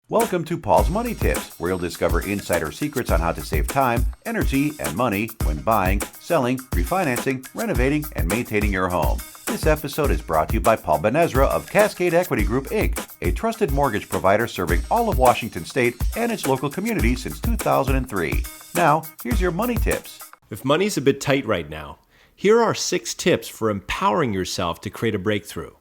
Welcome to Paul's Money Tips, where you'll discover insider secrets on how to save time, energy, and money when buying, selling, refinancing, renovating, and maintaining your home. This episode is brought to you by Paul Ben Ezra of Cascade Equity Group, Inc., a trusted mortgage provider serving all of Washington State and its local communities since 2003. Now, here's your money tips. If money's a bit tight right now, here are 6 tips for empowering yourself to create a breakthrough.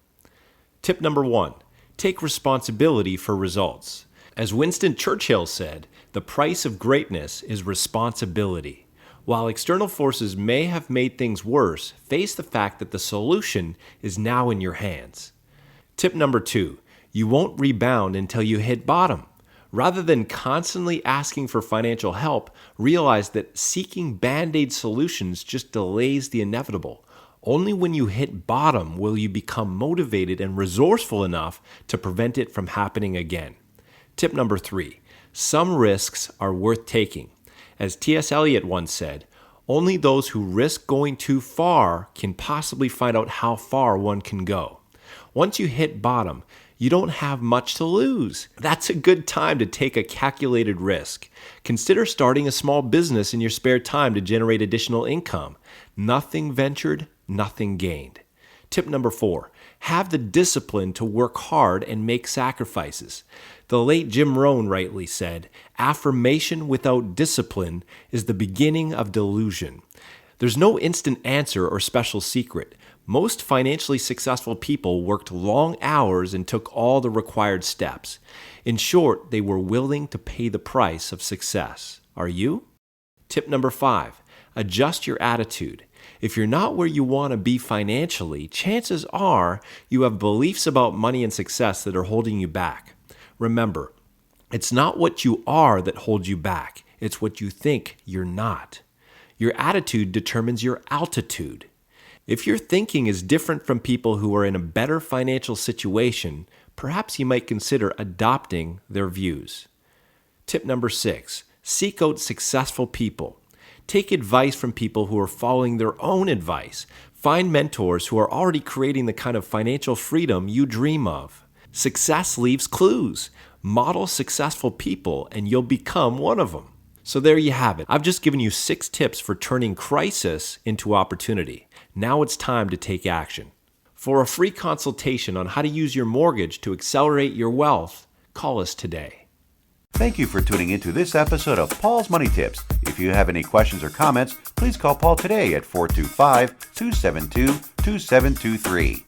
Tip number 1, take responsibility for results. As Winston Churchill said, the price of greatness is responsibility. While external forces may have made things worse, face the fact that the solution is now in your hands. Tip number 2, you won't rebound until you hit bottom. Rather than constantly asking for financial help, realize that seeking band-aid solutions just delays the inevitable. Only when you hit bottom will you become motivated and resourceful enough to prevent it from happening again. Tip number 3, some risks are worth taking. As T.S. Eliot once said, only those who risk going too far can possibly find out how far one can go. Once you hit bottom, you don't have much to lose. That's a good time to take a calculated risk. Consider starting a small business in your spare time to generate additional income. Nothing ventured, nothing gained. Tip number 4, have the discipline to work hard and make sacrifices. The late Jim Rohn rightly said, affirmation without discipline is the beginning of delusion. There's no instant answer or special secret. Most financially successful people worked long hours and took all the required steps. In short, they were willing to pay the price of success. Are you? Tip number 5, adjust your attitude. If you're not where you want to be financially, chances are you have beliefs about money and success that are holding you back. Remember, it's not what you are that holds you back. It's what you think you're not. Your attitude determines your altitude. If your thinking is different from people who are in a better financial situation, perhaps you might consider adopting their views. Tip number 6, seek out successful people. Take advice from people who are following their own advice. Find mentors who are already creating the kind of financial freedom you dream of. Success leaves clues. Model successful people and you'll become one of them. So there you have it. I've just given you 6 tips for turning crisis into opportunity. Now it's time to take action. For a free consultation on how to use your mortgage to accelerate your wealth, call us today. Thank you for tuning into this episode of Paul's Money Tips. If you have any questions or comments, please call Paul today at 425-272-2723.